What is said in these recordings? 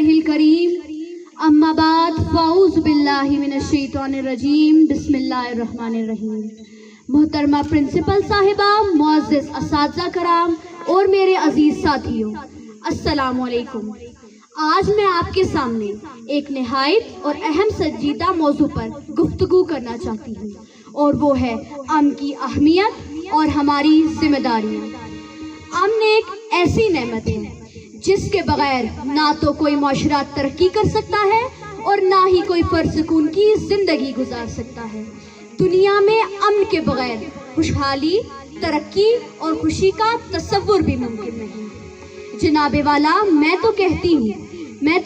वजहिल करीम अम्मा बाद फ़ाऊज़ बिल्लाहि मिनश शैतानिर रजीम बिस्मिल्लाहिर रहमानिर रहीम। मोहतरमा प्रिंसिपल साहिबा, मुअज़्ज़िज़ असातिज़ा कराम और मेरे अजीज़ साथियों, अस्सलामु अलैकुम। आज मैं आपके सामने एक निहायत और अहम संजीदा मौजू पर गुफ्तगू करना चाहती हूँ, और वो है अमन की अहमियत और हमारी जिम्मेदारियाँ। अमन एक ऐसी नेमत है जिसके बगैर ना तो कोई माशरा तरक्की कर सकता है और ना ही कोई पुरसुकून की जिंदगी गुजार सकता है। दुनिया में अमन के बगैर खुशहाली, तरक्की और खुशी का तसव्वुर भी मुमकिन नहीं। जनाबे वाला, मैं तो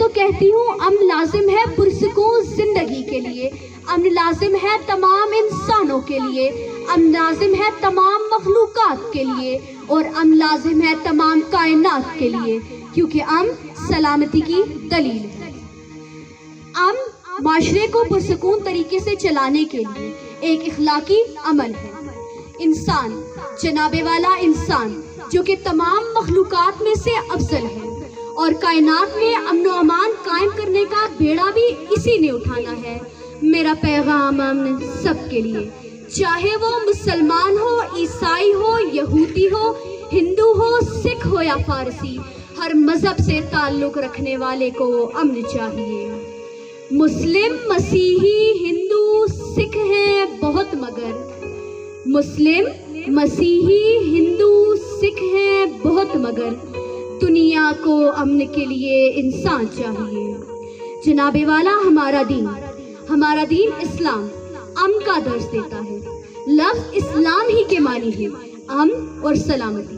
कहती हूँ अमन लाजिम है पुरसुकून जिंदगी के लिए, अमन लाजिम है तमाम इंसानों के लिए, अमन लाजिम है तमाम मखलूकात के लिए, और अमन लाजिम है तमाम कायनात के लिए, क्योंकि अमन सलामती की दलील है। अमन माशरे को पुरसुकून तरीके से चलाने के लिए एक इखलाकी अमल है। इंसान, जनाबे वाला इंसान, जो कि तमाम मखलूकात में से अफजल है, और कायनात में अमन व अमान कायम करने का बेड़ा भी इसी ने उठाना है। मेरा पैगाम अमन सबके लिए, चाहे वो मुसलमान हो, ईसाई हो, यहूदी हो, हिंदू हो, सिख हो या फारसी, हर मजहब से ताल्लुक रखने वाले को अमन चाहिए। मुस्लिम, मसीही, हिंदू, सिख हैं बहुत मगर, मुस्लिम, मसीही, हिंदू, सिख हैं बहुत मगर, दुनिया को अमन के लिए इंसान चाहिए। जनाबे वाला, हमारा दीन इस्लाम अमन का दर्स देता है। लफ्ज़ इस्लाम ही के मानी है अमन और सलामती।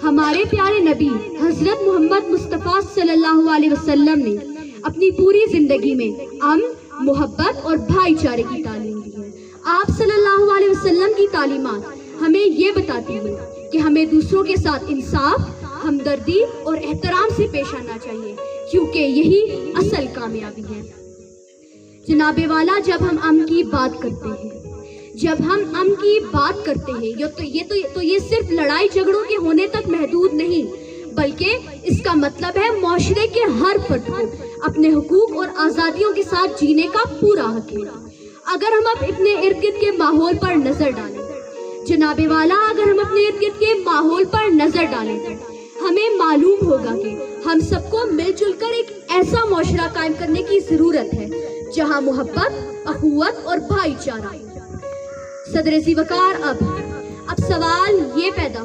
हमारे प्यारे नबी हजरत मोहम्मद मुस्तफ़ा सल्लल्लाहु अलैहि वसल्लम ने अपनी पूरी जिंदगी में अमन, मोहब्बत और भाईचारे की तालीम दी है। आप सल्लल्लाहु अलैहि वसल्लम की तालीमात हमें ये बताती है कि हमें दूसरों के साथ इंसाफ, हमदर्दी और एहतराम से पेश आना चाहिए, क्योंकि यही असल कामयाबी है। जनाबे वाला, जब हम अमन की बात करते हैं, तो ये सिर्फ लड़ाई झगड़ों के होने तक महदूद नहीं, बल्कि इसका मतलब है माशरे के हर फर्द को अपने हुकूक और आज़ादियों के साथ जीने का पूरा हक है। अगर हम अपने इर्द गिर्द के माहौल पर नजर डालें, जनाबे वाला, अगर हम अपने इर्द गिर्द के माहौल पर नजर डालें तो हमें मालूम होगा कि हम सबको मिलजुल कर एक ऐसा माशरा कायम करने की जरूरत है जहाँ मोहब्बत, अखुवत और भाईचारा। सदर ज़ीवकार, अब सवाल ये पैदा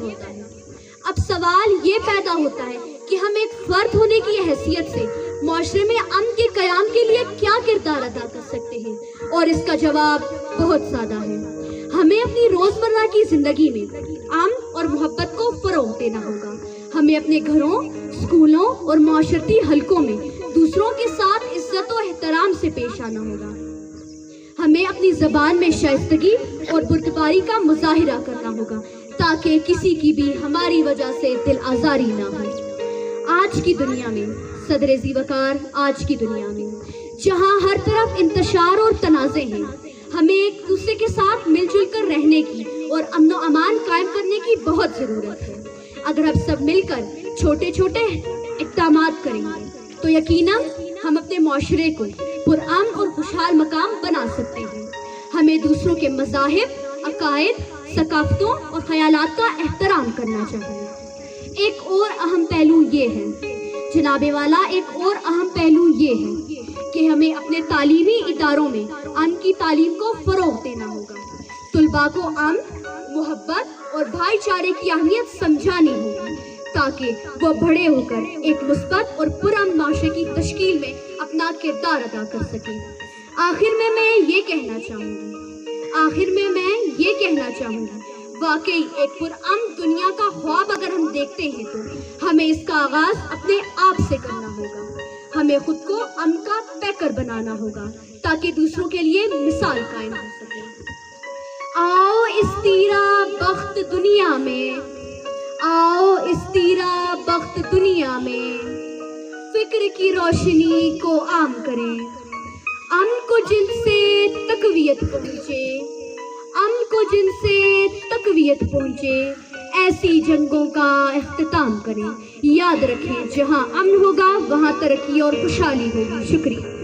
होता है कि हम एक फर्द होने की हैसियत से माशरे में अमन के क़याम के लिए क्या किरदार अदा कर सकते हैं, और इसका जवाब बहुत सादा है। हमें अपनी रोजमर्रा की जिंदगी में अमन और मोहब्बत को फरोग देना होगा। हमें अपने घरों, स्कूलों और माशरती हलकों में दूसरों के साथ इज्जत और एहतराम से पेश आना होगा। हमें अपनी ज़बान में शाइस्तगी और बुर्दबारी का मुजाहिरा करना होगा, ताकि किसी की भी हमारी वजह से दिल आज़ारी ना हो। आज की दुनिया में सदर ज़ीवकार, जहाँ हर तरफ इंतशार और तनाज़े हैं, हमें एक दूसरे के साथ मिलजुल कर रहने की और अमन व अमान कायम करने की बहुत ज़रूरत है। अगर हम सब मिलकर छोटे छोटे इक़दामात करेंगे तो यकीनन हम अपने माशरे को पुरअमन और खुशहाल मकाम बना सकते हैं। हमें दूसरों के मज़ाहिब, अकायद, सकाफ़तों और ख़यालात का एहतराम करना चाहिए। एक और अहम पहलू ये है, जनाबे वाला, कि हमें अपने तालीमी इदारों में अमन की तालीम को फ़रोग़ देना होगा। तुलबा को अमन, मोहब्बत और भाईचारे की अहमियत समझानी होगी, ताकि वो बड़े होकर एक मुस्बत और पुरअमन माशरे की तश्कील में अपना किरदार अदा कर सकें। आखिर में मैं ये कहना चाहूँगी, वाकई एक पुरअमन दुनिया का ख्वाब अगर हम देखते हैं तो हमें इसका आगाज़ अपने आप से करना होगा। हमें खुद को अमन का पैकर बनाना होगा, ताकि दूसरों के लिए मिसाल कायम हो सके। आओ इस तीरा बख्त दुनिया में फिक्र की रोशनी को आम करें। अमन को जिनसे तकवीयत पहुँचे, ایسی جنگوں کا اختتام کریں. یاد رکھیں جہاں امن ہوگا وہاں ترقی اور خوشحالی ہوگی. شکریہ.